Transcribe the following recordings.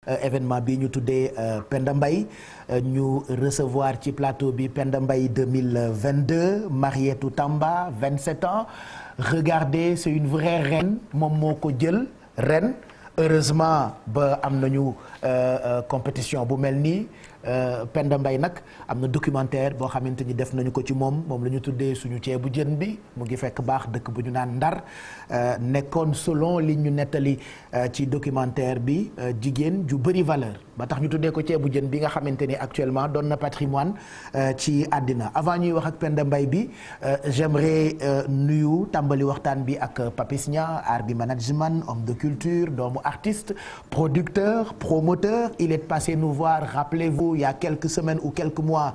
événement bi ñu tuddee Penda Mbaye ñu recevoir ci plateau bi Penda Mbaye 2022 Marietou Tamba 27 ans regardez c'est une vraie reine moom moo ko jël ren heureusement ba am nañu compétition bu mel nii Penda Mbaye nag am na documentaire boo xamante ni def nañu ko ci moom la ñu tuddee suñu ceebu jën bi mu ngi fekk baax dëkk bu ñu naan Ndar nekkoon selon li ñu nettali ci documentaire bi jigéen ju bëri valeur ba tax ñu tuddee ko ceebu jën bi nga xamante ni actuellement doon na patrimoine ci àddina avant ñuy wax ak Penda Mbaye bi j'aimerais nuyu tàmbali waxtaan bi ak Papis Nia art bi management homme de culture doomu artiste producteur promoteur il est passé nous voir rappelez-vous il y a quelques semaines ou quelques mois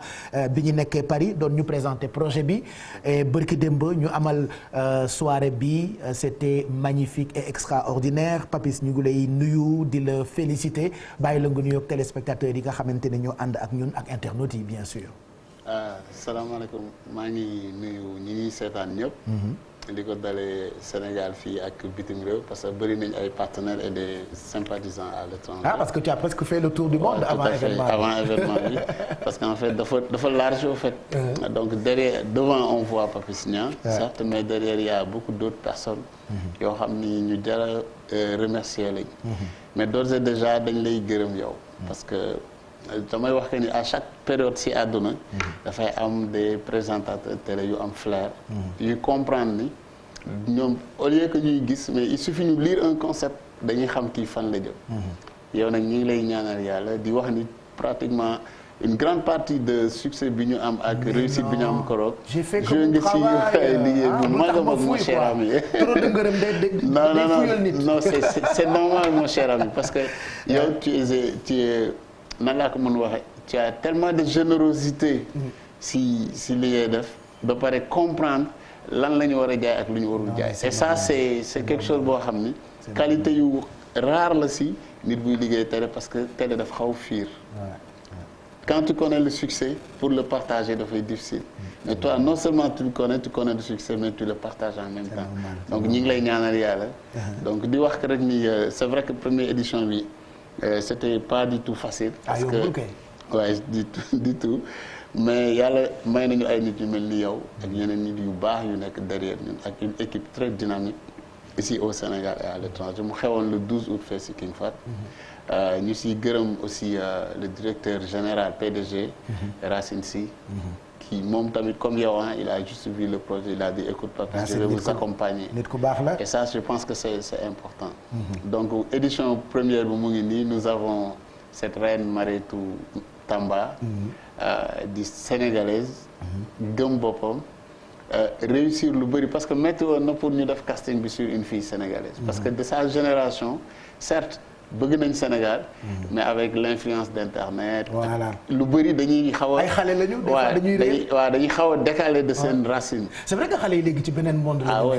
bi ñu nekkee Paris doon ñu présenter projet bi et bërki démb ñu amal soirée bi c'était magnifique et extraordinaire Papis ñu ngi lay nuyu di la féliciter bàyyi la nga nuyu ak téléspectateurs yi nga xamante ne ñoo ànd ak ñun ak internautes yi bien sûr. salaamaaleykum maa ngi nuyu ñi ñuy seetaan ñëpp. di ko dalee Sénégal fii ak bitim réew parce que bëri nañ ay partenaires et des sympathisants à l'étranger. Parce que tu as presque fait le tour du monde avant événement bi parce qu'en fait dafa large au fait. Donc devant on voit Papis Nia. Certes mais derrière il y a beaucoup d'autres personnes. yoo xam ni ñu jar a remercier lañ. mais d'ores et déjà dañ lay gërëm yow. parce que damay wax que ni à chaque période si àdduna. dafay am des présentateurs télé yu am flair. yu comprendre ni ñoom au lieu que ñuy gis mais il suffit ñu lire un concept dañuy xam kii fan la jëm. yow nag ñu ngi lay ñaanal yàlla di wax ni pratiquement une grande partie de succès bi ñu am ak réussite bi ñu am koroog. j'ai fait comme un travail liggéey bu mag a mag mon cher ami. trop de ngërëm non c'est normal mon cher ami parce que yow tu es nan laa ko mën waxee tu as tellement de générosité si li ngay def ba pare comprendre lan la ñu war a jaay ak lu ñu warul jaay et ça c'est quelque chose boo xam ni qualité yu rare la si nit buy liggéey télé parce que télé dafa xaw fiir quand tu connais le succès pour le partager dafay difficile mais toi non seulement tu connais le succès mais tu le partages en même temps donc ñi ngi lay ñaanal yàlla donc di wax que rek ni c'est vrai que première édition bi c'était pas du tout facile. parce que ouais du tout mais yàlla may nañu ay nit yu mel ni yow ak yeneen nit yu baax yu nekk derrière ñun ak une équipe très dynamique ici au Sénégal et à l'étranger mu xewoon le 12 août fee si King Fahd ñu siy gërëm aussi le directeur général PDG Racine Sy qui moom tamit comme yow il a juste vu le projet il a dit écoute papa je vais vous accompagner nit ku baax la et ça je pense que c'est important donc édition première bi mu ngi nii nous avons cette reine Marietou Tamba di sénégalaise gëm boppam réussir lu bëri parce que métti woon na pour ñu def casting bi sur une fille sénégalaise parce que de sa génération certes bëgg nañ Sénégal mais avec l'influence d'internet lu bëri dañuy xaw a ay xale lañu dañuy xaw a décaler de seen racine c'est vrai que xale yi léegi ci beneen monde la oui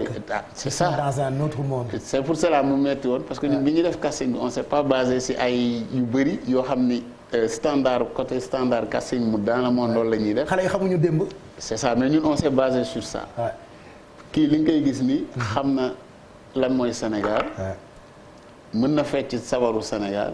c'est ça dans un autre monde c'est pour cela mu metti woon parce que ñun bi ñuy def casting bi on s'est pas basé si ay yu bëri yoo xam ni côté standard casting mu dans le monde loolu la ñuy def xale yi xamuñu démb c'est ça mais ñun on s'est basé sur ça kii li nga koy gis ni xam na lan mooy Sénégal mën na fecc sabaru Sénégal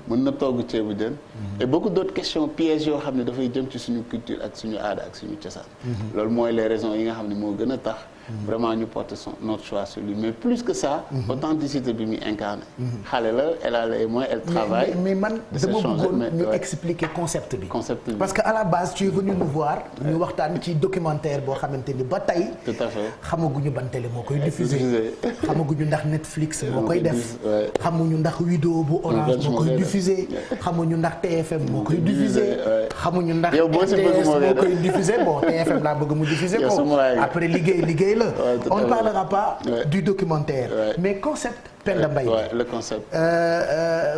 mën na togg ceebu jën et beaucoup d'autres questions pièges yoo xam ne dafay jëm ci suñu culture ak suñu aada ak suñu cosaan loolu mooy les raisons yi nga xam ne moo gën a tax vraiment ñu porter notre choix sur lui mais plus que ça authenticité bi muy incarné xale la elle a les moyens elle travaille mais man dama bëggoon ñu expliquer concept bi parce que à la base tu es venu nous voir ñu waxtaan ci documentaire boo xamante ni ba tey tout à fait xamaguñu ban télé moo koy diffuser xamaguñu ndax Netflix moo koy def xamuñu ndax vidéo bu Orange moo koy diffuser xamuñu ndax TFM moo koy diffuser xamuñu ndax RTS moo koy diffuser bon TFM laa bëgg mu diffuser ko après liggéey la on ne parlera pas du documentaire mais concept Penda Mbaye le concept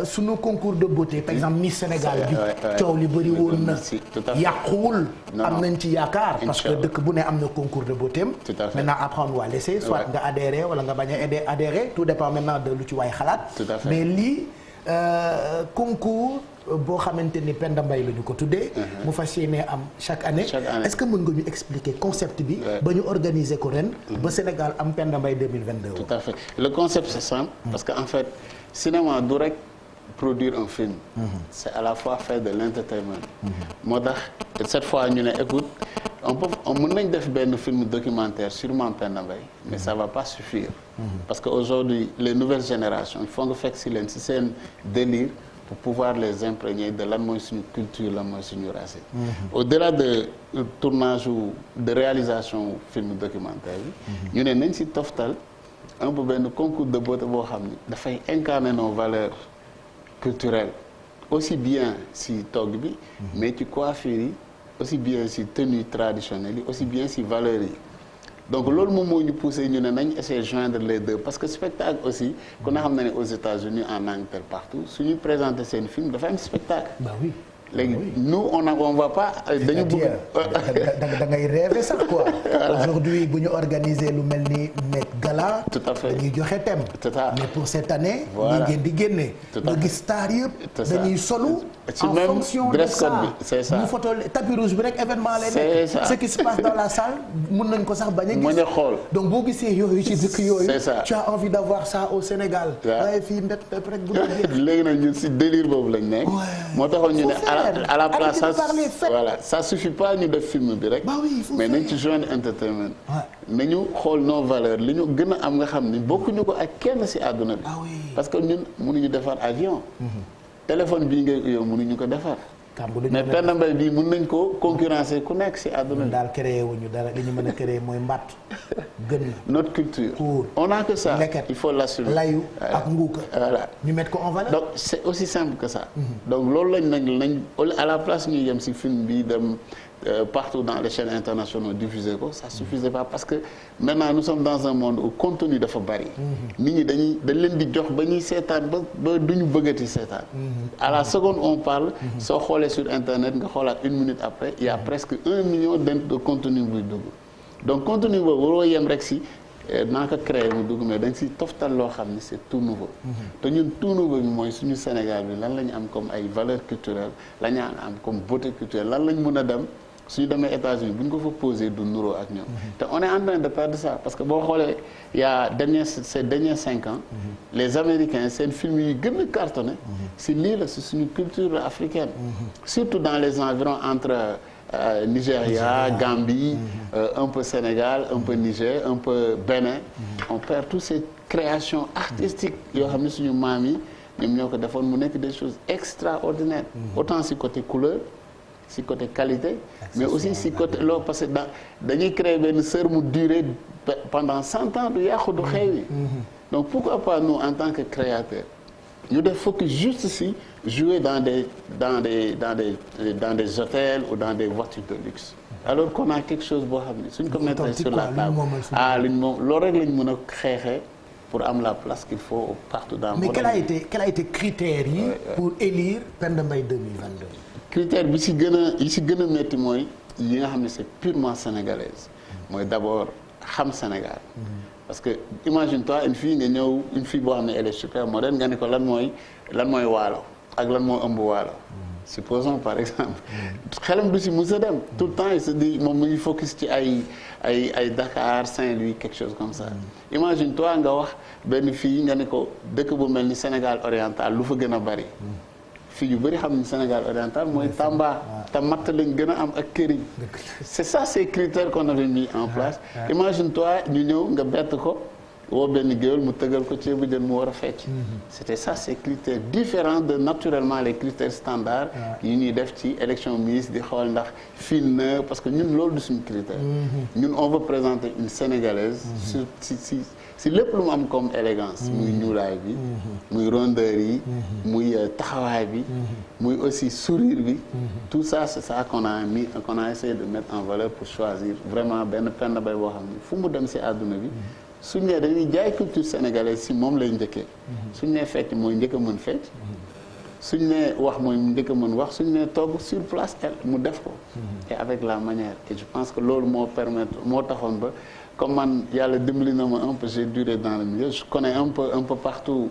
sunu concours de beauté par exemple Miss Sénégal bi coow li bëri woon na yàquwul am nañ ci yaakaar parce que dëkk bu ne am na concours de beauté am maintenant après on va laisser soit nga adhérer wala nga bañ a adhérer tout dépend maintenant de lu ci waay xalaat mais lii concours boo xamante ni Penda Mbaye la ñu ko tuddee. mu fas yéene am chaque année. Est-ce que mën nga ñu expliquer concept bi. ba ñu organiser ko ren. ba Sénégal am Penda Mbaye 2022. tout à fait le concept c'est simple. parce que en fait cinéma du rek produire un film. C'est à la fois faire de l'entertainment. moo tax cette fois ñu ne écoute on mën nañ def benn film documentaire sûrement Penda Mbaye mais ça va pas suffire. parce que aujourd'hui les nouvelles générations il faut nga fekk si leen si seen délire pour pouvoir les imprégner de lan mooy suñu culture lan mooy suñu racine. Au-delà de tournage ou de réalisation film documentaire bi. ñu ne nañ si toftal un peu benn concours de beauté boo xam ni dafay incarner nos valeurs culturelles aussi bien si togg bi. mais ci coiffure yi aussi bien si tenue traditionnelle yi aussi bien si valeurs yi. donc loolu moom moo ñu poussé ñu ne nañ essayer joindre les deux parce que spectacle aussi ku na xam na ne aux États-Unis en Angleterre partout suñuy présenter seen film dafa am spectacle. Bah oui. léegi nous on va pas dañu bëgg da ngay rêver sax quoi. Aujourd'hui bu ñu organiser lu mel ni Met Gala. tout à fait dañuy joxe thème. mais pour cette année. voilà ngeen di génne. nga gis star yëpp. dañuy solu. ci en même fonction de dress code ça bi c'est ça. ñu photo tapis rouge bi rek événement lay c'est nekk. ça ce qui se passe dans la salle mën nañ ko sax bañ a gis. mën a xool donc boo gisee yooyu ci dëkk yooyu. c'est ça tu as envie d'avoir ça au Sénégal. waaye fii mbet rek bu doon jeex. léegi nag ñun si délire boobu lañ nekk. moo taxoon ñu ne à la place voilà ça suffit pas ñu def film bi rek. bah oui, mais nañ ci joindre entertainment. nañu xool nos valeurs li ñu gën a am nga xam ni bokkuñu ko ak kenn si àdduna bi. parce que ñun mënuñu defar avion. téléphone bii ngay yow mënuñu ko defar. mais Penda Mbaye bii mën nañ ko concurrencer ku nekk si àdduna bi. daal créé wuñu dara li ñu mën a créé mooy mbatt gën na. notre culture. on a que ça il faut l'assumer. layu ak nguuka. voilà ñu mettre ko en valeur. donc c'est aussi simple que ça. donc loolu nañ à la place ñuy yem si film bi dem partout dans les chaînes internationales diffuser ko ça suffisait pas parce que maintenant nous sommes dans un monde où contenu dafa bari. nit ñi dañ leen di jox ba ñuy seetaan ba duñu bëggati seetaan. à la seconde on parle. soo xoolee sur internet nga xoolaat une minute après il y a presque 1 million de contenu buy dugg donc contenu boobu waroo yem rek si. naa ko créé mu dugg mais dañ si toftal loo xam ni c'est tout nouveau. te ñun tout nouveau bi mooy suñu Sénégal bi lan la ñu am comme ay valeurs culturelles la ñu am comme beauté culturelle lan lañ mën a dem suñu demee États-Unis bu ñu ko fa posé du nuroo ak ñoom. te on est en train de perdre ça parce que boo xoolee y a ces derniers 5 ans. les Américains seen film yi gën a cartonné. si lii la si suñu culture africaine. surtout dans les environs entre. Nigeria, Gambie, un peu Sénégal, un peu Niger, un peu Bénin. On perd toutes ces créations artistiques yoo xam ne suñu maam yi ñoom ñoo ko defoon mu nekk des choses extraordinaires. autant si côté couleur si côté qualité. mais aussi si côté loolu parce que dañuy créer benn sër mu durer pendant 100 ans du yàqu du xewi. donc pourquoi pas nous en tant que créateurs ñu def focus juste si jouer dans des hôtels ou dans des voitures de luxe alors qu'on a quelque chose boo xam ne suñ ko mettre sur la table luñ moom loolu rek lañ mën a xeexee pour am la place qu'il faut partout dans le monde. mais quel a été critères yi pour élire Penda Mbaye 2022. critère bi si gën a métti mooy yi nga xam ne c'est purement sénégalaise mooy d'abord xam Sénégal. parce que imagine-toi une fille boo xam ne elle est super moderne nga ne ko lan mooy waalo ak lan moo ëmb waalo. supposons par exemple xelam du si mës a dem tout le temps il se dit moom mu ngi focus ci ay Dakar Saint-Louis quelque chose comme ça. imagine-toi nga wax benn fille nga ne ko dëkk bu mel ni Sénégal oriental lu fa gën a bari. fii yu bëri xam ni Sénégal oriental mooy Tamba te matt lañ gën a am ak këriñ c'est ça ces critères qu'on avait mis en place imagine-toi ñu ñëw nga bett ko woo benn géwél mu tëgal ko ceebu jën mu war a fecc c'était ça ces critères différents de naturellement les critères standards yi ñuy def ci élection Miss di xool ndax fil na parce que ñun loolu du suñu critère ñun on veut présenter une Sénégalaise si lépp lu mu am comme élégance muy ñuulaay bi muy rondeur yi muy taxawaay bi muy aussi sourire bi tout ça c'est ça qu'on a essayé de mettre en valeur pour choisir vraiment benn Penda Mbaye boo xam ne fu mu dem si àdduna bi suñ nee dañuy jaay culture sénégalaise si moom lay njëkkee suñ nee fecc mooy njëkk a mën fecc suñ nee wax mooy njëkk a mën wax suñ nee togg sur place mu def ko et avec la manière et je pense que loolu moo taxoon ba comme man yàlla dimbali na ma un peu j'ai duré dans le milieu je connais un peu partout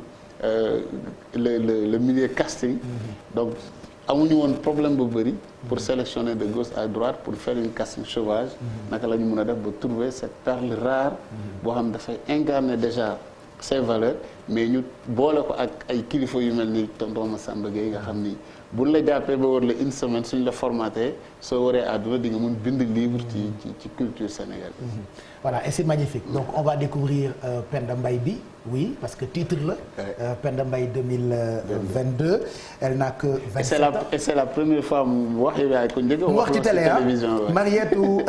le milieu casting donc amuñu woon problème bu bëri pour sélectionner de gauche à droite pour faire une casting sauvage naka la ñu mën a def ba trouver cette perle rare boo xam dafay incarner déjà ses valeurs mais ñu boole ko ak ay kilifa yu mel ni tonton Massamba Gueye nga xam ni buñ la jàppee ba war la une semaine suñ la formaté soo waree àdduna di nga mun bind livre ci culture sénégalaise. Voilà, et c'est magnifique. Donc on va découvrir Penda Mbaye bi, oui, parce que titre la. Penda Mbaye 2022. Elle n'a que 27 ans. Et c'est la première fois mu wax yow yaay ko njëkk a wax ci télévision. Marietou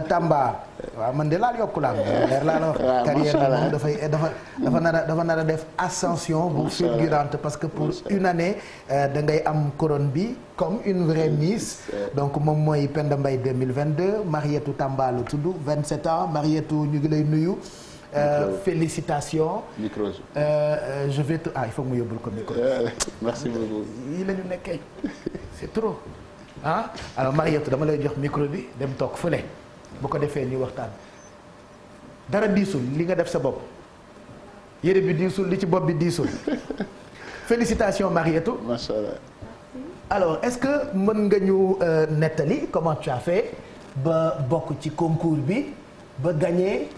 Tamba. waaw man de laal yokku laa leer laa la wax. carrière bi moom dafa nar a def ascension bu fulgurante parce que pour une année da ngay am couronne bi comme une vraie Miss. donc moom mooy Penda Mbaye 2022 Marietou Tamba la tudd 27 ans Marietou ñu ngi lay nuyu. félicitations. micro je vais te il faut mu yóbbul ko micro. merci beaucoup. yii la ñu nekkee c'est trop ah alors Marietou dama lay jox micro bi dem toog fële. bu ko defee ñu waxtaan dara diisul li nga def sa bopp yére bi diisul li ci bopp bi diisul félicitations Marietou. Macha Allah. alors est-ce que mën nga ñu nettali comment tu as fait ba bokk ci concours bi ba gagner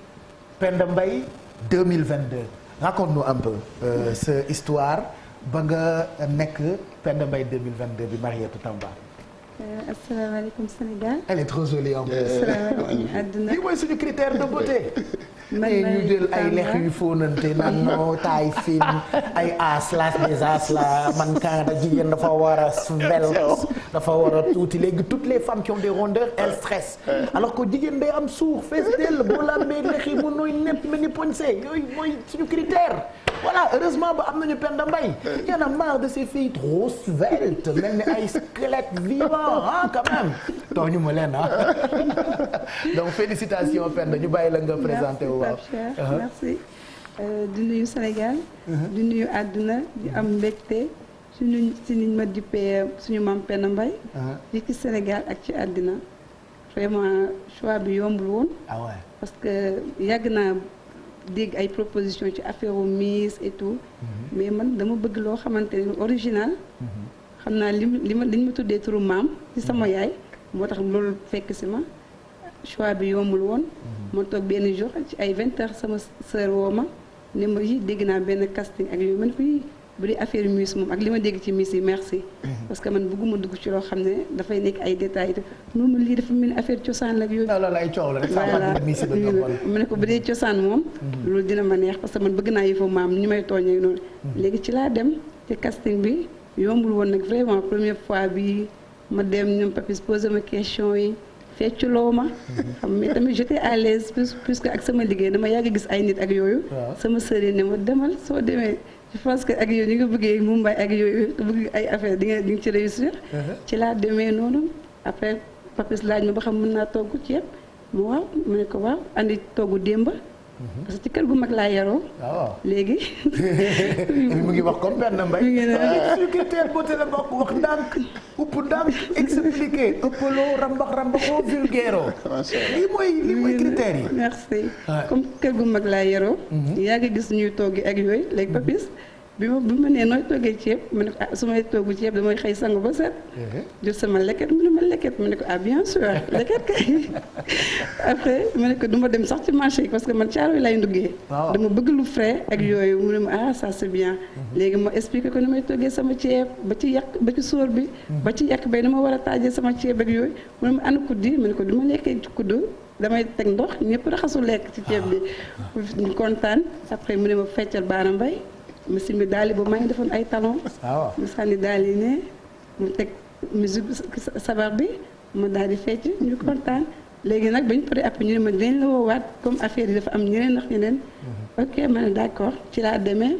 Penda Mbaye 2022 raconte-nous un peu sa histoire ba nga nekk Penda Mbaye 2022 bi Marietou Tamba. asalaamaaleykum Sénégal. elle est trop jolie en plus. asalaamaaleykum àdduna. lii mooy suñu critère de beauté. man ñu jël ay lex yu fóonante naan noo taay fin ay as la des as la man Canada jigéen dafa war a svelte dafa war a tuuti léegi toutes les femmes qui ont des rondeurs elles stressent alors que jigéen day am suux fees dell boo lambee lex yi mu nooy nepp mel ni poñse yooyu mooy suñu critère. voilà heureusement ba am nañu Penda Mbaye y en a marre de ces filles trop sveltes mel ni ay squelettes vivants ah quand même tooñu ma leen ah donc félicitations Penda ñu bàyyi la nga présenté wu waaw merci di nuyu Sénégal di nuyu àdduna di am mbégte si niñ ma dippee suñu maam Penda Mbaye fii ci Sénégal ak ci àddina vraiment choix bi yombul woon ah ouais parce que yàgg naa dégg ay proposition ci affaire u Miss et tout mais man dama bëgg loo xamante ne original xam naa li ma tuddee turu maam ci sama yaay moo tax loolu fekk si ma choix bi yombul woon ma toog benn jour ci ay 20 heures sama sœur woo ma ne ma yi dégg naa benn casting ak yooyu man ko yi bu dee affaire Miss moom ak li ma dégg ci Miss yi merci parce que man bëgguma dugg ci loo xam ne dafay nekk ay détails noonu ma lii dafa mel ni affaire cosaan la ak yooyu loolu ay coow la rek mu ne ko bu dee cosaan moom loolu dina ma neex parce que man bëgg naa yëfu maam ñu may tooñee noonu léegi ci laa dem ci casting bi yombul woon nag vraiment première fois bi ma dem ñoom Papis posé ma question yi fecculoo ma xam mais tamit j'étais à l'aise puisque ak sama liggéey dama yàgg gis ay nit ak yooyu sama sœur yi ne ma demal soo demee je pense que ak yooyu ni nga bëggee Mumbai ak yooyu bëgg ay affaire di nga ci réussir ci laa demee noonu après Papis laaj ma ba xam mën naa togg ceeb mu waaw mu ne ko waaw andi togg démb parce que ci kër gu mag laa yaroo léegi mu ngi wax comme Penda Mbaye suñu critère beauté la bokk wax ndànk upp ndànk expliqué ëppaloo rambaxoo vulgaire lii mooy critères yi merci comme kër gu mag laa yaroo yaa ngi gis ñuy toggi ak yooyu léegi Papis bi ma nee nooy toggee ceeb mu ne ko ah su may togg ceeb damay xëy sangu ba set jël sama leket mu ne ma leket mu ne ko ah bien sûr leket kay après mu ne ko du ma dem sax ci marché yi parce que man caaro yi lay nduggee dama bëgg lu frais ak yooyu mu ne ma ah ça c'est bien léegi ma expliqué ko ni may toggee sama ceeb ba ci yàq ba ci sóor bi ba ci yàq bay ni ma war a taajee sama ceeb ak yooyu mu ne ma ana kuddi mu ne ko du ma lekkee ci kuddu damay teg ndox ñëpp raxasu lekk ci ceeb bi ñu kontaan après mu ne ma feccal Baara Mbaye mu simbi daal ba maa ngi defoon ay talon mu sànni daal yi ne mu teg musique sabar bi mu daal di fecc ñu kontaan léegi nag bañ pare après ñu ne ma dinañ la woowaat comme affaire yi dafa am ñeneen ndax ñeneen ok ma ne d'accord ci laa demee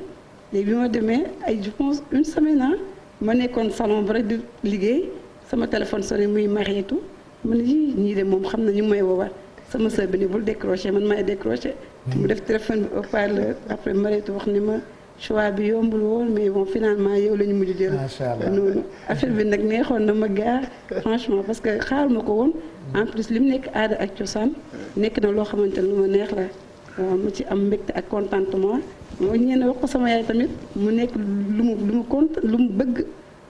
léegi bi ma demee ay je pense une semaine ma nekkoon salon ba rek di liggéey sama téléphone sonné muy Marietou ma ne yii ñii de moom xam na ñu may woowaat sama sœur bi ni bul décroché man maay décroché mu def téléphone bi haut-parleur après Marietou wax ni ma choix bi yombul woon mais bon finalement yow la ñu mujj jël noonu affaire bi nag neexoon na ma gaar franchement parce que xaar ma ko woon en plus li mu nekk aada ak cosaan nekk na loo xamante ne lu ma neex la waaw mu ci am mbégte ak contentement moo ñeen wax ko sama yaay tamit mu nekk lu mu bëgg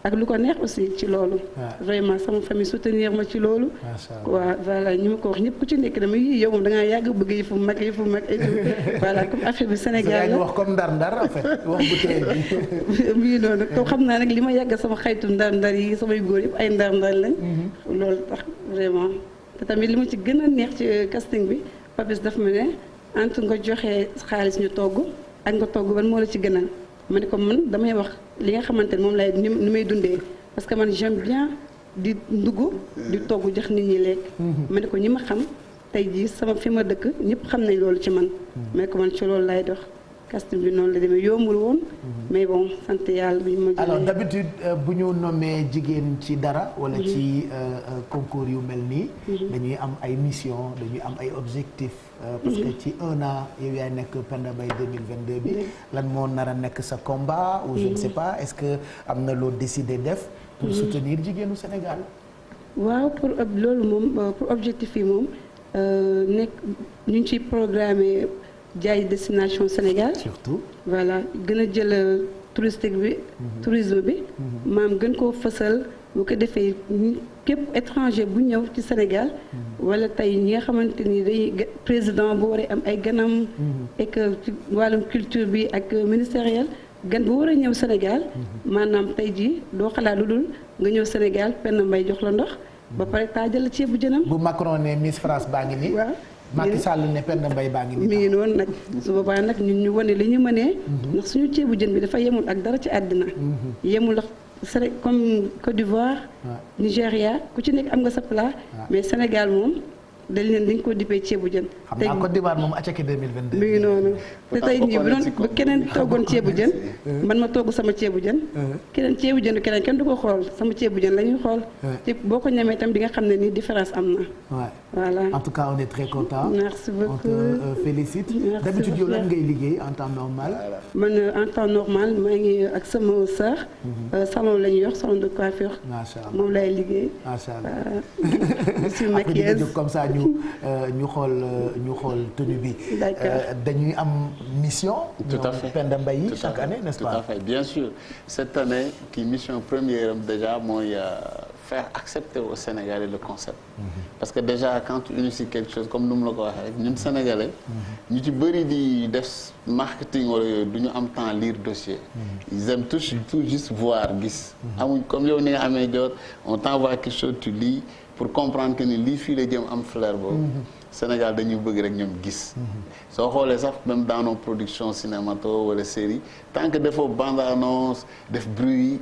ak lu ko neex aussi ci loolu. vraiment sama famille soutenir ma ci loolu. waaw voilà ñi ma ko wax ñëpp ku ci nekk dama yow moom da ngaa yàgg bëgg yëfu mag voilà comme affaire bi Sénégal la wax comme ndar en fait wax bu tey bi ngi noonu comme xam naa nag li ma yàgg sama xaytu ndar yi samay góor yëpp ay ndar lañ. loolu tax vraiment te tamit li ma ci gën a neex ci casting bi Papis daf ma ne entre nga joxe xaalis ñu togg ak nga togg ban moo la ci gënal. ma ne ko man damay wax li nga xamante ne moom lay ni may dundee parce que man j'aime bien di ndugg di togg jox nit ñi lekk. ma ne ko ñi ma xam tey jii sama fi ma dëkk ñëpp xam nañ loolu ci man. ma ne ko man ci loolu lay dox casting bi noonu la demee yombul woon. mais bon sant yàlla bi ma. alors d'habitude bu ñu nommé jigéen ci dara. wala ci concours yu mel nii. dañuy am ay mission dañuy am ay objectifs. parce que ci un an yow yaay nekk Penda Mbaye 2022 bi. lan moo nar a nekk sa combat. ou je ne sais pas est-ce que am na loo décidé def. pour soutenir jigéenu Sénégal. waaw pour loolu moom pour objectif yi moom nekk ñu ngi ciy programmer jaay destination Sénégal. surtout voilà gën a jël touristique bi. tourisme bi. maam gën koo fësal bu ko defee képp étranger bu ñëw ci Sénégal. wala tey ñi nga xamante ni day président bu waree am ay ganam. et que ci wàllum culture bi ak ministériel gan bu war a ñëw Sénégal. maanaam tey jii doo xalaat lu dul nga ñëw Sénégal Penda Mbaye jox la ndox. ba pare taajal ceebu jënam. bu Macron ne Miss France baa ngi nii. waaw Macky Sall ne Penda Mbaye baa ngi nii. mi ngi noonu nag su boobaa nag ñun ñu wane li ñu mënee. ndax suñu ceebu jën bi dafa yemul ak dara ci àddina. yemul ak comme Côte d'Ivoire. Nigéria ku ci nekk am nga sa plat. mais Sénégal moom dañ ko dippee ceebu jën. xam naa Côte d'Ivoire moom acaki 2022. mi ngi noonu te tey ñii bu keneen toggoon ceebu jën. man ma togg sama ceebu jën. keneen ceebu jën keneen kenn du ko xool sama ceebu jën la ñuy xool. te boo ko ñamee itam di nga xam ne ni différence am na. voilà en tout cas on est très content. merci beaucoup on te félicite. d'habitude yow lan ngay liggéey en temps normal. man en temps normal maa ngi ak sama sœur. salon la ñuy yor salon de coiffure. macha allah moom lay liggéey. macha allah je suis maquilleuse comme ça ñu xool tenue bi. dañuy am mission. tout à fait Penda Mbaye chaque année n'est-ce pas. tout à fait bien sûr cette année ki mission première am déjà mooy faire accepter aux Sénégalais le concept. parce que déjà quand tu inities quelque chose comme nu mu la ko waxee rek ñun Sénégalais. ñu ci bëri di def marketing wala yooyu du ñu am temps lire dossier. ils aiment tout juste voir gis. amuñ comme yow ni nga amee jot on t'envoie quelque chose tu lis. pour comprendre que ni lii fii la jëm am flair boobu. Sénégal dañuy bëgg rek ñoom gis. soo xoolee sax même dans nos productions cinémato wala série tant que defoo bande annonce def bruit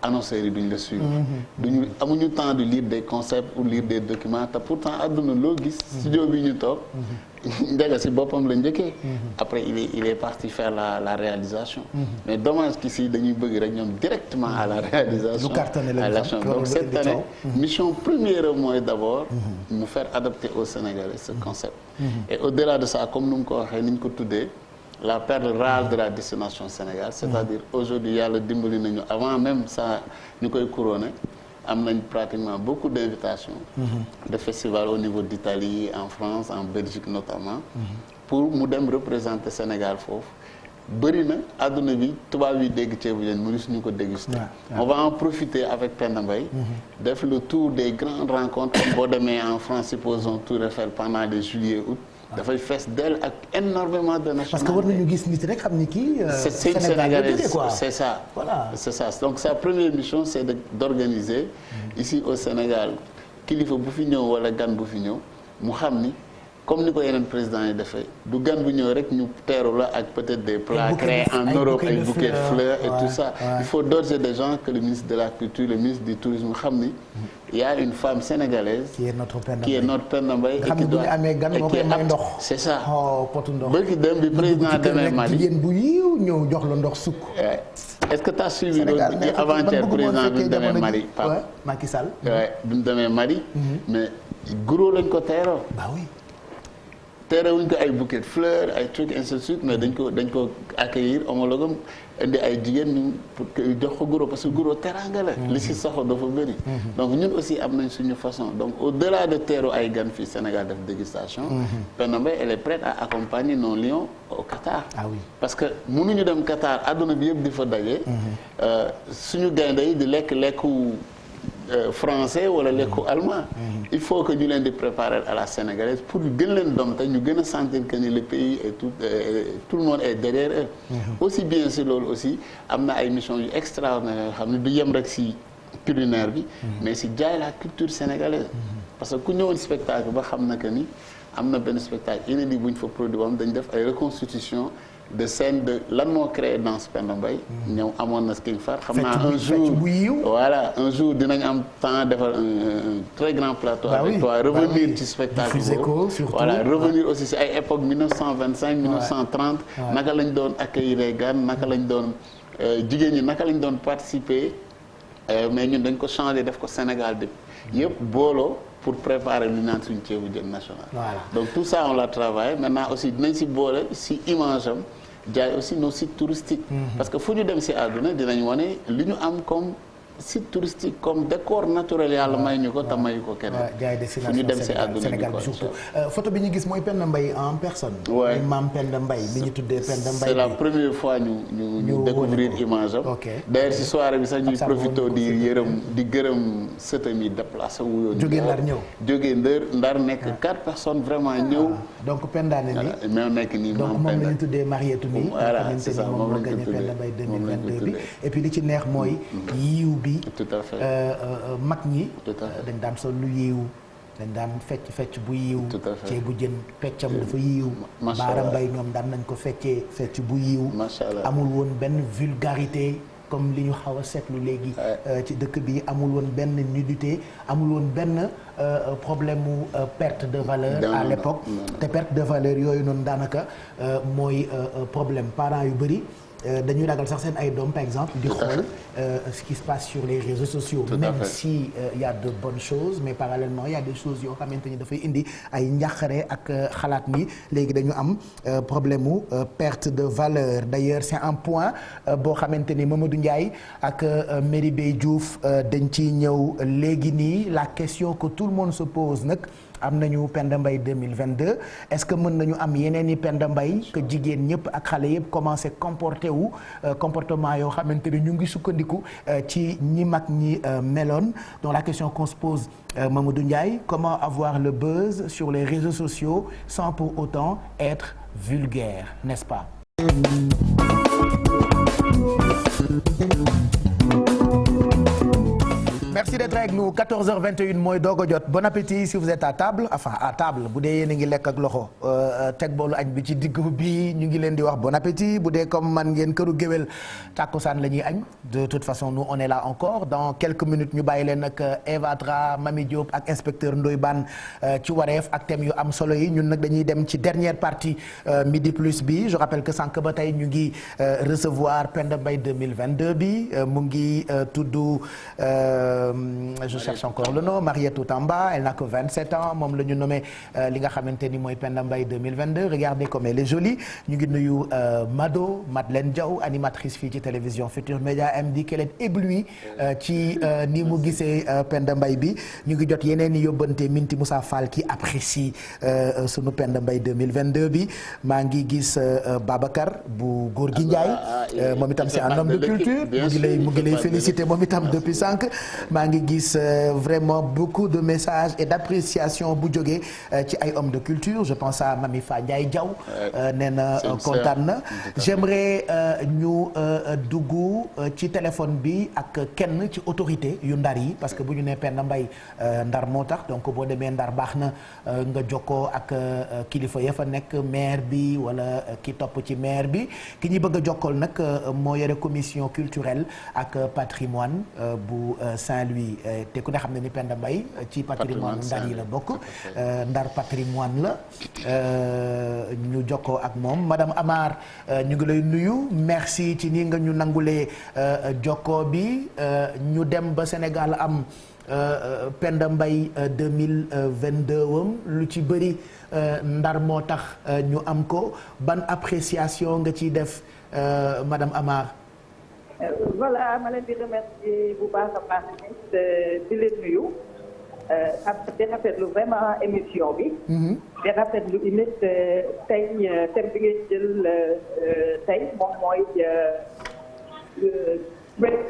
annonceurs yi duñ la suivre. amuñu temps de lire des concepts ou lire des documents te pourtant àdduna loo gis. studio bi ñu toog. Ndiaga si boppam la njëkkee. après il est parti faire la réalisation. mais dommage qu'ici dañuy bëgg rek ñoom directement à la réalisation. à l'action donc cette année mission première mooy d'abord. mu faire adapter aux Sénégalais ce concept. et au-delà de ça comme nu mu ko waxee ni ñu ko tuddee. la perle rare de la destination Sénégal c'est-à-dire aujourd'hui yàlla dimbali nañu avant même ça ñu koy couronner am nañ pratiquement beaucoup d'invitations de festivals au niveau d'Italie en France en Belgique notamment pour mu dem représenter Sénégal foofu bëri na àdduna bi tubaab yi dégg ceebu jën mënu suñu ko déguster on va en profiter avec Penda Mbaye def le tour des grandes rencontres boo demee en France supposons Tour Eiffel pendant les juillet août dafay fees dell ak énormément de nationalités. parce que war nañu gis nit rek xam ni kii. c'est une Sénégalaise quoi c'est ça. voilà c'est ça donc sa première mission c'est d'organiser ici au Sénégal kilifa bu fi ñëw wala gan bu fi ñëw mu xam ni comme ni ko yeneen président yi defee du gan bu ñëw rek ñu teeru la ak peut-être des plats créés en Europe ay bouquets de fleurs et tout ça. il faut d'ores et déjà que le ministre de la culture le ministre du tourisme xam ni. il y a une femme sénégalaise. qui est notre Penda Mbaye. nga xam ne bu ñu amee gan moo koy may ndox. c'est ça potu ndox. bëgg dem bi président demee Mali jigéen bu yiw ñëw jox la ndox sukk. est-ce que tu as suivi loolu avant-hier président bi mu demee Mali. Macky Sall. bi mu demee Mali. mais guro lañ ko teeroo. bah oui. terewuñ ko ay bouquet de fleurs ay trucs ainsi de suite mais dañ ko accueillir homologue indi ay jigéen ñu pour que jox ko guro parce que guro teraanga la. li si soxla dafa bëri. donc ñun aussi am nañ suñu façon donc au delà de teeru ay gan fii Sénégal def dégustation. Penda Mbaye elle est prête à accompagner nos lions au Qatar. Ah oui. parce que mënuñu dem Qatar àdduna bi yëpp di fa daje. suñu gaynde yi di lekku français wala lekku allemand. il faut que ñu leen di préparer à la sénégalaise pour gën leen doom te ñu gën a sentir que ni le pays et tout le monde est derrière eux. aussi bien si loolu aussi am na ay missions yu extraordinaires yoo xam ne du yem rek si culinaire bi. mais si jaay la culture sénégalaise. parce que ku ñëwoon spectacle ba xam na que ni am na benn spectacle inédit bu ñu fa produit bam dañ def ay reconstitution de scène de lan moo créé danse Penda Mbaye ñëw amoon na King Fahd xam naa un jour voilà un jour dinañ am temps defar un très grand plateau avec toi revenir ci spectacle boobu voilà revenir aussi si ay époque 1925 1930 naka lañ doon accueillir gan naka lañ doon jigéen ñi naka lañ doon participer mais ñun dañ ko changé def ko Sénégal bi yëpp booloo pour préparer lu naan suñu ceebu jën national. Voilà. Donc tout ça on l'a travaillé maintenant aussi dinañ si boole si image am jaay aussi nos sites touristiques. parce que fu ñu dem si àdduna dinañ wane li ñu am comme site touristique comme décor naturel yàlla may ñu ko te mayu ko keneen. jaay fu ñu dem si àdduna Sénégal bi surtout photo bi ñu gis mooy Penda Mbaye en personne. waay maam Penda Mbaye bi ñu tuddee Penda Mbaye. c'est la première fois ñu découvrir image am. d'ailleurs si soirée bi sax ñuy profité di gërëm sëtam yi déplacé wu yoon. jógee Ndar ñëw jógee Ndar nekk 4 personnes vraiment ñëw. donc Penda ne ni. mais nekk nii donc moom la ñu tuddee Mariétou mi. voilà c'est ça moom la ñu tuddee Penda Mbaye 2022 bi et puis li ci neex mooy yiw bi tout à fait mag ñi dañ daan sol lu yiw dañ daan fecc bu yiw cee bu jën feccam dafa yiw Baara Mbay ñoom daan nañ ko fecc bu yiw amul woon benn vulgarité comme li ñu xaw a seetlu léegi ci dëkk bi amul woon benn nudité amul woon benn problème mu perte de valeur à l'époque te perte de valeur yooyu noonu daanaka mooy problème parents yu bëri dañuy ragal sax seen ay doom par exemple di xool ce qui se passe sur les réseaux sociaux même si il y a de bonnes choses mais parallèlement il y a des choses yoo xamante ni dafay indi ay njàqare ak xalaat ni léegi dañu am problème mu perte de valeur d'ailleurs c'est un point boo xamante ni Mamadou Ndiaye ak Merry Beye Diouf dañ ciy ñëw léegi nii la question que tout le monde se pose nag am nañu Penda Mbaye 2022 est-ce que mën nañu am yeneen i Penda Mbaye que jigéen ñëpp ak xale yëpp commencé comporté wu comportement yoo xamante ni ñu ngi sukkandiku ci ñi mag ñi meloon donc la question qu'on se pose Mamadou Ndiaye comment avoir le buzz sur les réseaux sociaux sans pour autant être vulgaire n'est-ce pas? Merci d'être avec nous 14h21 mooy doog a jot bon appétit si vous êtes à table bu dee yéen a ngi lekk ak loxo teg boolu añ bi ci digg bi ñu ngi leen di wax bon appétit bu dee comme man ngeen këru géwél tàkkusaan la ñuy añ de toute façon nous on est là encore dans quelques minutes ñu bàyyi leen ak Eva Tra Mami Diop ak inspecteur Ndoye Bane ci wareef ak thème yu am solo yi ñun nag dañuy dem ci dernière partie midi plus bi je rappelle que sànq ba tey ñu ngi recevoir Penda Mbaye 2022 bi mu ngi tudd je cherche encore le nom Mariétou Tamba elle n'a que 27 ans moom la ñu nommé li nga xamante ni mooy Penda Mbaye 2022 regardez comme elle est jolie ñu ngi nuyu Madeleine Diaw animatrice fii ci télévision Futur Média elle me dit qu'elle est éblouie ci ni mu gisee Penda Mbaye bi ñu ngi jot yeneen i yóbbante Minti Moussa Fall qui apprécie sunu Penda Mbaye 2022 bi maa ngi gis Babacar bu Gorgui Ndiaye moom itam c'est un homme de culture mu ngi lay féliciter moom itam depuis 5 maa ngi gis vraiment beaucoup de messages et d'appréciation bu jógee ci ay hommes de culture je pense à Mami Fa Ndiaye Diaw nee na kontaan na j'aimerais ñu dugg ci téléphone bi ak kenn ci autorité yu Ndar yi parce que bu ñu nee Penda Mbaye Ndar moo tax donc boo demee Ndar baax na nga jokkoo ak kilifa ya fa nekk maire bi wala ki topp ci maire bi ki ñuy bëgg a jokkool nag moo yore commission culturelle ak patrimoine bu Saint Saint-Louis te ku ne xam ne ni Penda Mbaye ci patrimoine Ndar yi la bokk Ndar patrimoine la ñu jokkoo ak moom madame Amar ñu ngi lay nuyu merci ci nii nga ñu nangulee jokkoo bi ñu dem ba Sénégal am Penda Mbaye 2022 wam lu ci bëri Ndar moo tax ñu am ko ban appréciation nga ciy def madame Amar. Voilà ma leen di remercier bu baax a baax di leen nuyu di rafetlu vraiment émission bi. di rafetlu imit tey thème bi ngeen jël tey moom mooy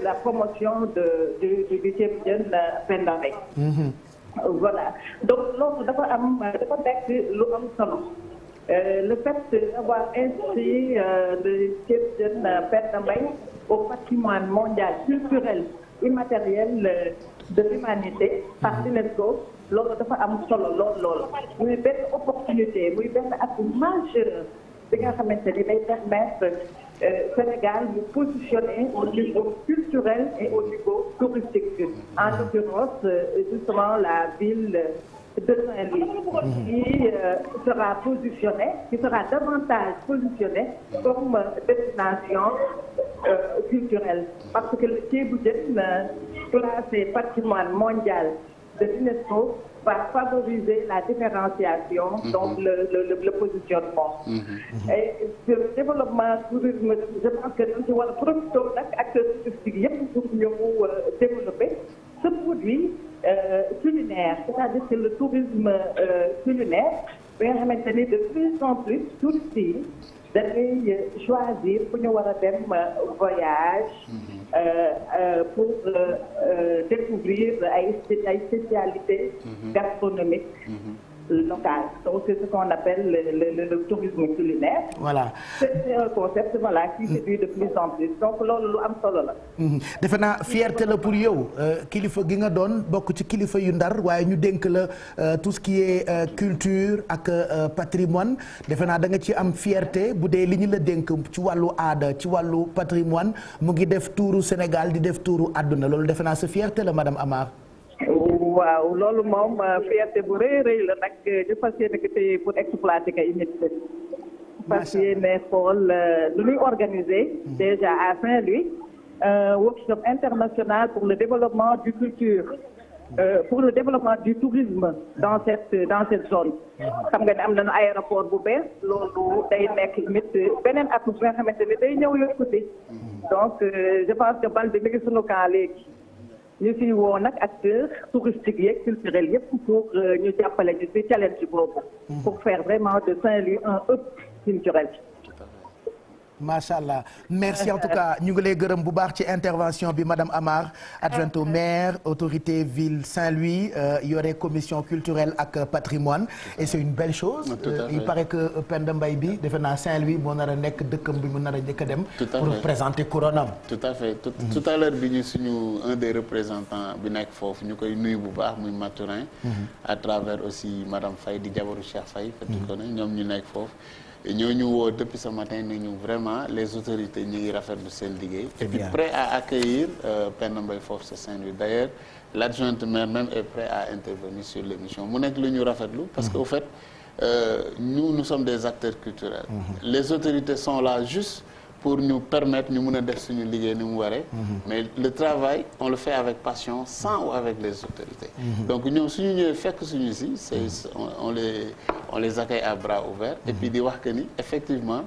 la promotion du ceebu jën Penda Mbaye. Voilà donc loolu dafa nekk lu am solo. Le fait d'avoir inscrit le ceebu jën Penda Mbaye au patrimoine mondial culturel immatériel de l'humanité par l'UNESCO loolu dafa am solo lool muy benn opportunité muy benn atout majeur bi nga xamante ni day permettre Sénégal mu positionner au niveau culturel et au niveau touristique en l'occurrence justement la ville de Saint-Louis qui sera davantage positionnée comme destination culturelle parce que le ceebu jën classé patrimoine mondial de l'UNESCO va favoriser la différenciation donc le positionnement et le développement tourisme je pense que dañ ci war a profité nag acteurs touristiques yëpp pour ñu développer ce produit culinaire c'est-à-dire que le tourisme culinaire bi nga xamante ni de plus en plus touristes yi dañuy choisir fu ñu war a dem voyage pour découvrir ay spécialités gastronomiques locales donc c'est ce qu'on appelle le tourisme culinaire. Voilà c'est un concept voilà qui séduit de plus en plus donc loolu lu am solo la. defe naa fierté la pour yow kilifa gi nga doon bokk ci kilifa yu Ndar waaye ñu dénk la tout ce qui est culture ak patrimoine defe naa da nga ci am fierté bu dee li ñu la dénk ci wàllu aada ci wàllu patrimoine mu ngi def tuuru Sénégal di def tuuru àdduna loolu defe naa sa fierté la madame Amar. waaw loolu moom fierté bu rëy la nag ñu fas yéene ko tey pour exploiter ko unité fas yéene xool lu ñuy organiser déjà à Saint-Louis workshop international pour le développement du culture pour le développement du tourisme dans cette zone xam nga ne am nañu aéroport bu bees loolu day nekk mit beneen at bu nga xamante ne day ñëw yokkute donc je pense que bal bi mi ngi sunu camp léegi ñu fi woo nag acteurs touristiques yeeg culturels yëpp pour ñu jàppale ñu ci challenge boobu pour faire vraiment de Saint-Louis un hub culturel. macha allah merci en tout cas ñu ngi lay gërëm bu baax ci intervention bi madame Amar adjointe au maire autorité ville Saint-Louis yore commission culturelle ak patrimoine et c'est une belle chose il paraît que Penda Mbaye bi defe naa Saint-Louis moo nar a nekk dëkkam bi mu nar a njëkk a dem pour présenter couronne am tout à fait tout à l'heure bi ñu suñu un des représentants bi nekk foofu ñu koy nuyu bu baax muy Maturin à travers aussi madame Faye di jabaru Cheikh Faye fati ko ne ñoom ñu nekk foofu ñoo ñu woo depuis ce matin ni ñu vraiment les autorités ñu ngi rafetlu seen liggéey et puis prêt à accueillir Penda Mbaye foofu sa Saint-Louis d'ailleurs l'adjointe maire même est prêt à intervenir sur l'émission mu nekk lu ñu rafetlu parce que au fait nous sommes des acteurs culturels les autorités sont là juste pour ñu permettre ñu mën a def suñu liggéey ni mu waree mais le travail on le fait avec passion sans ou avec les autorités donc ñoom suñu ñëwee fekk suñu si on les accueille à bras ouverts et puis di wax que ni effectivement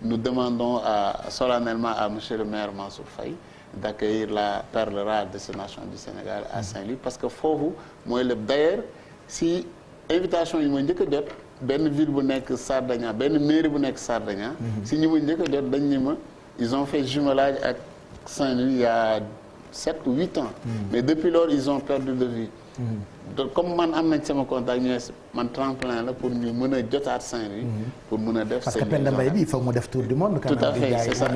nous demandons solennellement à monsieur le maire Mansour Faye d'accueillir la perle rare destination du Sénégal à Saint-Louis parce que foofu mooy lépp d'ailleurs si invitation yi ma njëkk a jot benn ville bu nekk Sardinia benn mairie bu nekk Sardinia si ñu ma njëkk a jot dañ ni ma ils ont fait jumelage ak Saint-Louis il y a 7 ou 8 ans mais depuis lors ils ont perdu de vue donc comme man am nañ sama contact ñu man tremplin la pour ñu mën a jotaat Saint-Louis pour mën a def parce que Penda Mbaye bi il faut mu def tour du monde tout à fait c'est ça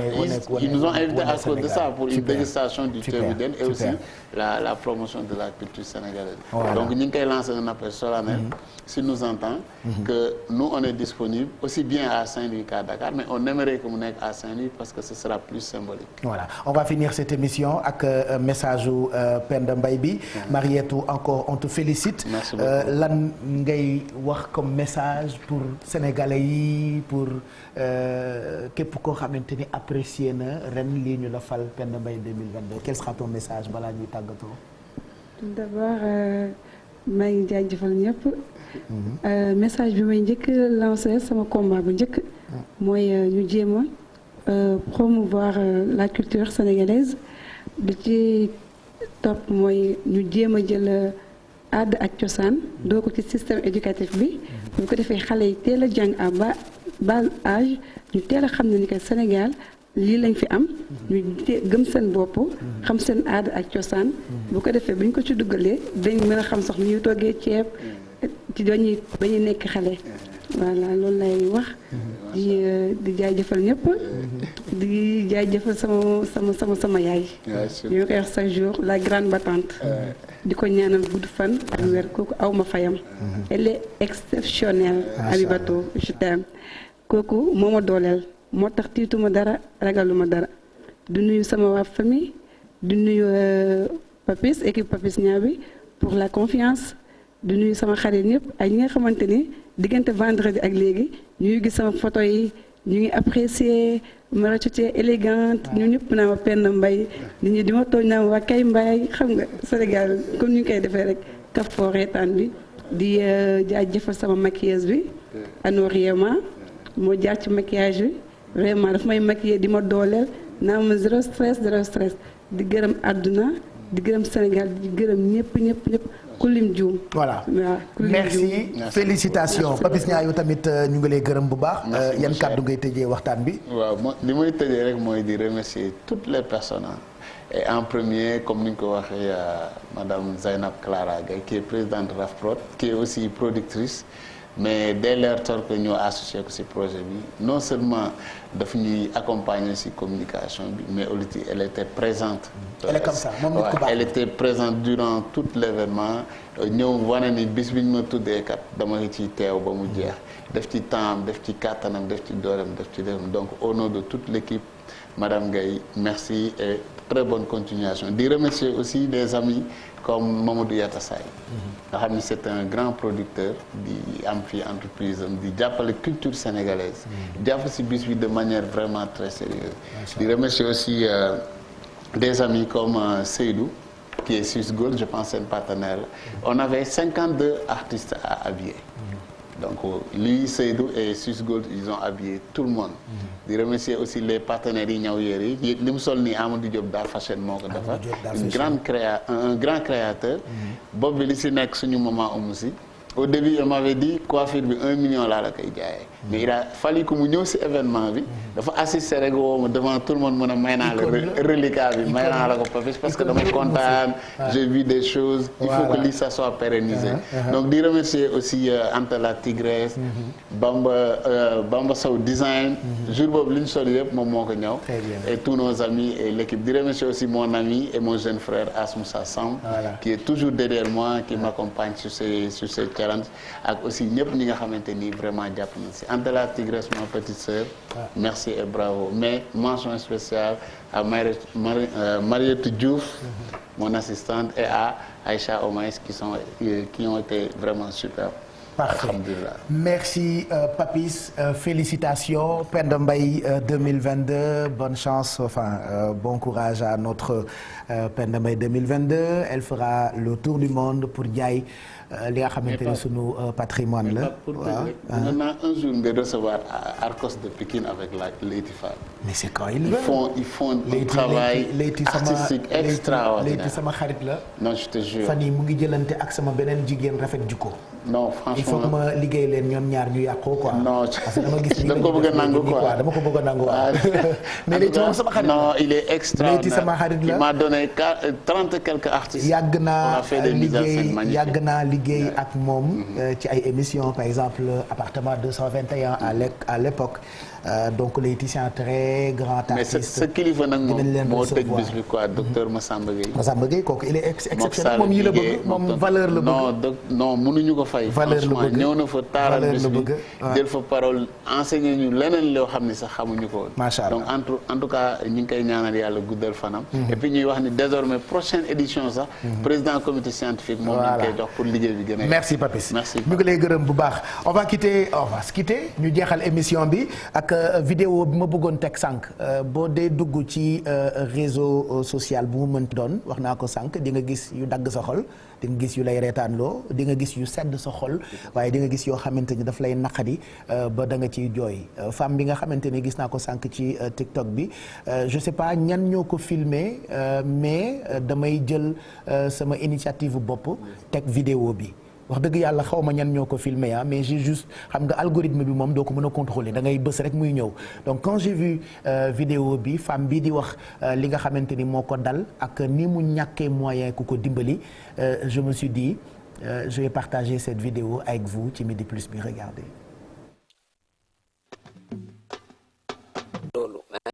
ils nous ont invités à cause de ça pour une dégustation du ceebu jën et aussi la promotion de la culture sénégalaise donc ñu ngi koy lancer un appel solennel s'il nous entend que nous on est disponible aussi bien à Saint-Louis qu'à Dakar mais on aimerait que mu nekk à Saint-Louis parce que ce sera plus symbolique voilà on va finir cette émission ak message u Penda Mbaye bi. Marietou encore on te félicite. Merci beaucoup. lan ngay wax comme message pour sénégalais yi pour képp koo xamante ni apprécié na ren lii ñu la fal Penda Mbaye 2022 quel sera ton message balaa ñuy tàggatoo. tout d'abord maa ngi jaajëfal ñëpp. message bi may njëkk lancé sama combat bu njëkk. mooy ñu jéem a promouvoir la culture sénégalaise bi ci topp mooy ñu jéem a jël aada ak cosaan doo ko ci système éducatif bi. bu ko defee xale yi teel a jàng à bas âge ñu teel a xam ne ni que Sénégal. lii lañ fi am ñu gëm seen bopp xam seen aada ak cosaan bu ko defee bu ñu ko ci duggalee dañ mën a xam sax nu ñuy toggee ceeb ci ba ñuy nekk xale voilà loolu lay wax di jaajëfal ñëpp di jaajëfal sama yaay yi ma koy wax chaque jour la grande battante di ko ñaanal gudd fan ak wér kooku aw ma fayam elle est exceptionnelle Abibatou je t'aime kooku moo ma dooleel moo tax tiituma dara ragaluma dara du nuyu sama waa famille du nuyu Papis équipe Papis Niang bi pour la confiance du nuyu sama xarit ñëpp ak ñi nga xamante ni diggante vendredi ak léegi ñu ngi gis sama photo yi ñu ngi apprécier ma rachetée élégante ñu ñëpp naa ma Penda Mbaye nit ñi di ma tooñ naa ma waa kay Mbaye xam nga Sénégal comme ñu ngi koy defee rek kaf foo reetaan bi di jaajëfal sama maquilleuse bi Anoriema moo jaar ci maquillage bi vraiment daf may maquiller di ma dooleel naa ma zéro stress di gërëm àdduna di gërëm Sénégal di gërëm ñëpp ku lim juum. voilà waaw merci félicitations Papis Niang yow tamit ñu ngi lay gërëm bu baax. yan kàddu ngay tëjee waxtaan bi. waaw li may tëjee rek mooy di remercier toutes les personnes et en premier comme ni ñu ko waxee madame Zainab Clara Gaye qui est présidente RAFPROD qui est aussi productrice. mais dès lors que ñoo associé ko ci projet bi non seulement daf ñuy accompagner ci communication bi mais aussi elle était présente. elle est comme ça moom nit ku baax elle était présente durant tout l'événement ñëw wane ni bis bi ñu ma tuddee kat dama ciy teew ba mu jeex def ci temps def ci kàttanam def ci dooleem def ci defam donc au nom de toute l'équipe madame Gaye merci et très bonne continuation di remercier aussi des amis comme Mamadou Yatassaye nga xam ni c'est un grand producteur di am fii entreprise am di jàppale culture sénégalaise jàpp ci bis bi de manière vraiment très sérieuse di remercier aussi des amis comme Seydou qui est Suisse Gold je pense seen partenaire on avait 52 artistes à habiller donc lui Seydou et Suisse Gold ils ont habillé tout le monde di remercier aussi les partenaires yi ñaw yére yi li mu sol nii Amadou Diop Dar Fashion moo ko defar un grand créateur boobu bi li si nekk suñu maman Oumou si au début il m'avait dit coiffure bi 1 million laa la koy jaayee mais il a fallu que mu ñëw si événement bi dafa assister rek woo ma devant tout le monde mën a may naa la reliquat bi may naa la ko Papis parce que dama kontaan j'ai vu des choses il faut que lii ça soit pérennisé donc di remercier aussi Anta la Tigresse Bamba Sow design jour boobu li ñu sol yëpp moom moo ko ñëw et tous nos amis et l'équipe di remercier aussi mon ami et mon jeune frère Asmoussa Samb qui est toujours derrière moi qui m'accompagne sur ces challenge ak aussi ñëpp ñi nga xamante ni vraiment jàpp nañ si Anta la Tigresse ma petite sœur merci et bravo mais mention spéciale à Marietou Diouf mon assistante et à Aïcha Omaïs qui ont été vraiment super. Parfait. Merci Papis, félicitations Penda Mbaye 2022, bonne chance, bon courage à notre Penda Mbaye 2022. Elle fera le tour du monde pour jaay li nga xamante ne sunu patrimoine la. waaw on a un jour nga recevoir Arcos de Pikine avec Leyti Fall. mais c'est quand ils font un travail artistique extraordinaire. Leyti sama xarit la. non je te jure. fan yii mu ngi jëlante ak sama beneen jigéen rafet jikko. non franchement il faut que ma liggéey leen ñoom ñaar ñu yàqoo quoi. non parce que dama gis. da nga ko bëgg a nangu quoi dama ko bëgg a nangu waaw. mais Leyti moom sama xarit la non il est extraordinaire. Leyti sama xarit la il m'a donné 30 et quelques artistes. yàgg naa liggéey ak moom ci ay émissions par exemple appartement 221 à l'époque donc Laetitia très grand artiste. mais sa kilifa nag moo tëj bis bi quoi docteur Massamba Gueye. Massamba Gueye kooku il est exceptionnel moom yi la bëgg moom valeur la bëgg. non mënuñu ko fay. valeur la bëgg ñëw na fa taaral bis bi jël fa parole enseigné ñu leneen loo xam ne sax xamuñu ko. macha allah donc en tout cas ñu ngi koy ñaanal yàlla guddal fanam. et puis ñuy wax ni désormais prochaine édition sax. président comité scientifique moom lañ koy jox pour liggéey bi gën a. merci Papis merci ñu ngi lay gërëm bu baax on va se quitter ñu jeexal émission bi ak vidéo bi ma bëggoon teg sànq boo dee dugg ci réseau social bu mu mënti doon wax naa ko sànq di nga gis yu dagg sa xol di nga gis yu lay reetaanloo di nga gis yu sedd sa xol waaye di nga gis yoo xamante ni daf lay naqadi ba da nga ciy jooy femme bi nga xamante ni gis naa ko sànq ci TikTok bi je sais pas ñan ñoo ko filmé mais damay jël sama initiative bopp teg vidéo bi wax dëgg yàlla xaw ma ñan ñoo ko filmé mais j'ai juste xam nga algorithme bi moom doo ko mën a contrôler da ngay bës rek muy ñëw donc quand j'ai vu vidéo bi femme bi di wax li nga xamante ni moo ko dal ak ni mu ñàkkee moyen ku ko dimbali je me suis dit je vais partager cette vidéo avec vous ci Midi Plus bi regardez.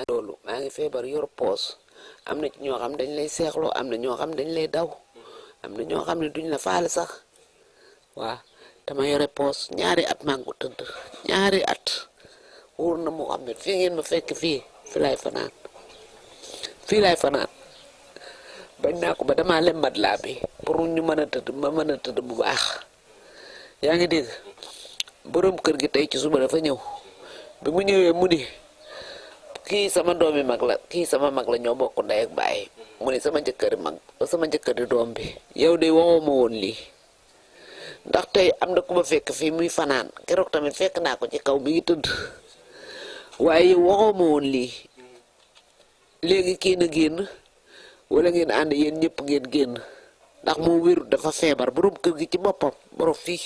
loolu maa ngi feebar yor poos am na ci ñoo xam dañ lay seexloo am na ñoo xam dañ lay daw am na ñoo xam ne duñ la faale sax. waaw dama yore poos ñaari at maa ngi ko tëdd ñaari at wóor na moo xam ne fii ngeen ma fekk fii laay fanaan bañ naa ko ba damaa lem matelas bi pour ñu mën a tëdd bu baax yaa ngi dégg borom kër gi tey ci suba dafa ñëw bi mu ñëwee mu ni kii sama doomi mag la kii sama mag la ñoo bokk ndey ak baay mu ni sama jëkkëri doom bi yow de waxoo ma woon lii ndax tey am na ku ma fekk fii muy fanaan keroog tamit fekk naa ko ci kaw mi ngi tëdd waaye waxoo ma woon lii léegi kii na génn wala ngeen ànd yéen ñëpp ngeen génn ndax moom wérut dafa feebar borom kër gi ci boppam borom fii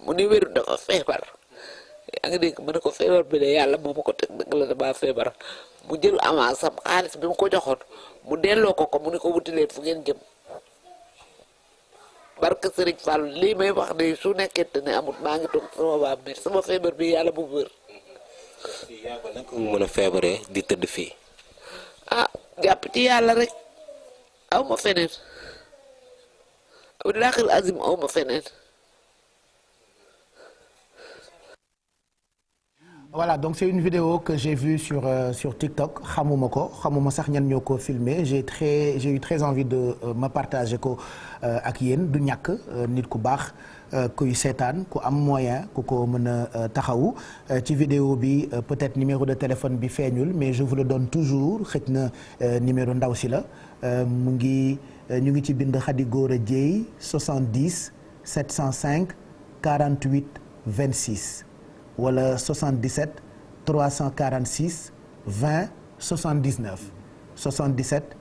mu ni wérut dafa feebar yaa ngi dégg mu ne ko feebar bi de yàlla moo ma ko teg dëgg la damaa feebar mu jël avance am xaalis bi mu ko joxoon mu delloo ko mu ni ko wuti leen fu ngeen jëm. barke Serigne Fall lii may wax de su nekkee ne amut maa ngi toog sama baam mais sama feebar bi yàlla bu wér. yaa ko naka mu mën a feebaree di tëdd fii. ah jàpp ci yàlla rek aw ma feneen abdulaaxil azim aw ma feneen. Voilà, donc c'est une vidéo que j'ai vue sur TikTok xamuma sax ñan ñoo ko filmé j'ai eu très envie de ma partager ko ak yéen du ñàkk nit ku baax kuy seetaan ku am moyen ku ko mën a taxawu ci vidéo bi peut-être numéro de téléphone bi feeñul mais je vous le donne toujours xëj na numéro ndaw si la ñu ngi ci bind Khady Gora Dieye 70 705 48 26 wala 77 346 20 79 77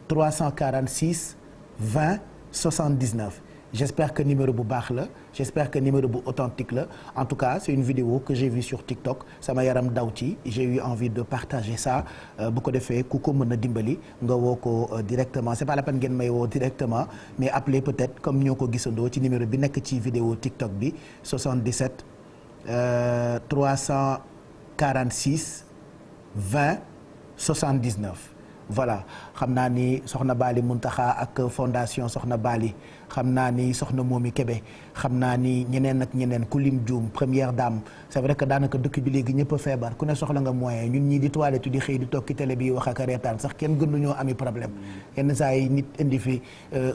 346 20 79 j'espère que numéro bu baax la j'espère que numéro bu authentique la en tout cas c'est une vidéo que j'ai vue sur TikTok sama yaram daw ci j'ai eu envie de partager ça bu ko defee ku ko mën a dimbali nga woo ko directement c'est pas la peine ngeen may woo directement mais appelez peut-être comme ñoo ko gisandoo ci numéro bi nekk ci vidéo TikTok bi 77 346 20 79 voilà xam naa ni soxna Bali Muntaxa ak fondation soxna Bali xam naa ni soxna Momi Kébé xam naa ni ñeneen ak ñeneen ku lim Dioum première dame c'est vrai que daanaka dëkk bi léegi ñëpp a feebar ku ne soxla nga moyen ñun ñii di toilette di xëy di toog ci télé bi wax ak reetaan sax kenn gënuñoo ami problème yenn saa yi nit indi fi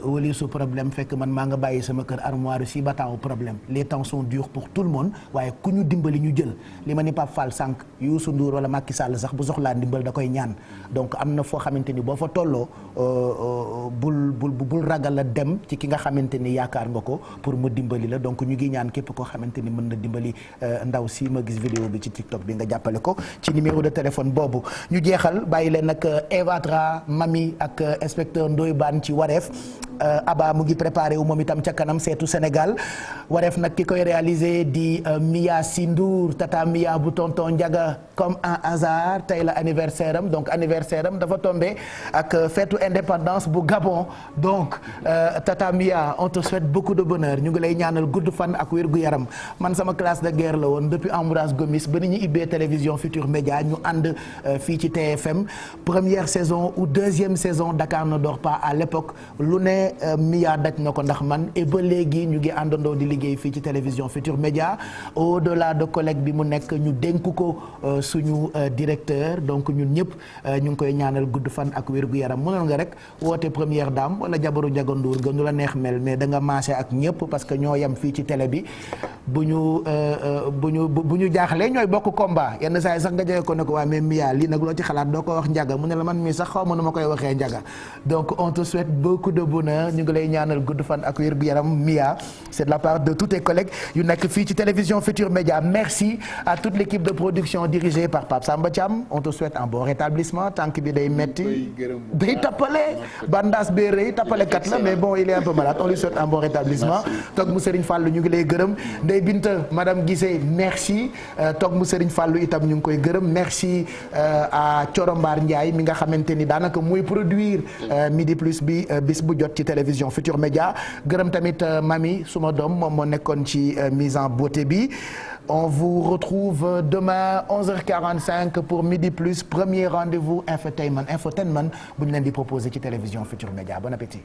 wali su problème fekk man maa nga bàyyi sama kër armoire si battant au problème les temps sont durs pour tout le monde waaye ku ñu dimbali ñu jël li ma ni Pape Fall sànq Youssou Ndour wala Macky Sall sax bu soxlaa ndimbal da koy ñaan donc am na foo xamante ni boo fa tolloo bul ragal a dem ci ki nga xamante ni yaakaar nga ko pour mu dimbali la donc ñu ngi ñaan képp koo xamante ni mën na dimbali ndaw si ma gis vidéo bi ci TikTok bi nga jàppale ko ci numéro de téléphone boobu ñu jeexal bàyyi leen nag Eva Tra Mami ak inspecteur Ndoye Bane ci Wareef Aba mu ngi préparé wu moom itam ca kanam seetu Sénégal wareef nag ki koy réalisé di Mia Sindour tata Mia bu tonton Ndiaga comme un hasard tey la anniversaire am donc anniversaire am dafa tombé ak feetu indépendance bu Gabon donc tata Mia on te souhaite beaucoup de bonheur ñu ngi lay ñaanal gudd fan ak wér gu yaram man sama classe de guerre la woon depuis Ambroise Gomis ba ni ñu ibbee télévision Futur Média ñu ànd fii ci TFM première saison ou deuxième saison Dakar ne dort pas à l'époque lu ne Mia daj na ko ndax man et ba léegi ñu ngi àndandoo di liggéey fii ci télévision Futur Média au delà de collègue bi mu nekk ñu dénk ko suñu directeur donc ñun ñëpp ñu ngi koy ñaanal gudd fan ak wér gu yaram mënoon nga rek woote première dame wala jabaru Ndiaga Ndour gënu la neex mel mais da nga marché ak ñëpp parce que ñoo yem fii ci télé bi bu ñu jaaxlee ñooy bokk combat yenn saa yi sax nga jege ko ne ko waa mais Mia lii nag loo ci xalaat doo ko wax Ndiaga mu ne la man mii sax xaw ma nu ma koy waxee Ndiaga donc on te souhaite beaucoup de bonheur ñu ngi lay ñaanal gudd fan ak wér gu yaram Mia c'est de la part de tous tes collègues yu nekk fii ci télévision Futur Média merci à toute l'équipe de production dirigée par Pape Samba Thiam on te souhaite un bon rétablissement tànk bi day metti day tappale bandaas bee rëy tappale kat la mais bon il est un peu malade on lui souhaite un bon rétablissement toog mu Serigne Fallou ñu ngi lay gërëm Ndeye Binta madame Guissé merci toog mu Serigne Fallou itam ñu ngi koy gërëm merci à Thioro Mbar Ndiaye mi nga xamante ni daanaka muy produire Midi Plus bi bis bu jot ci télévision Futur Média gërëm tamit mami suma doom moom moo nekkoon ci mise en beauté bi on vous retrouve demain 11h45 pour Midi Plus premier rendez-vous infotainment bu ñu leen di proposer ci télévision Futur Média bon appétit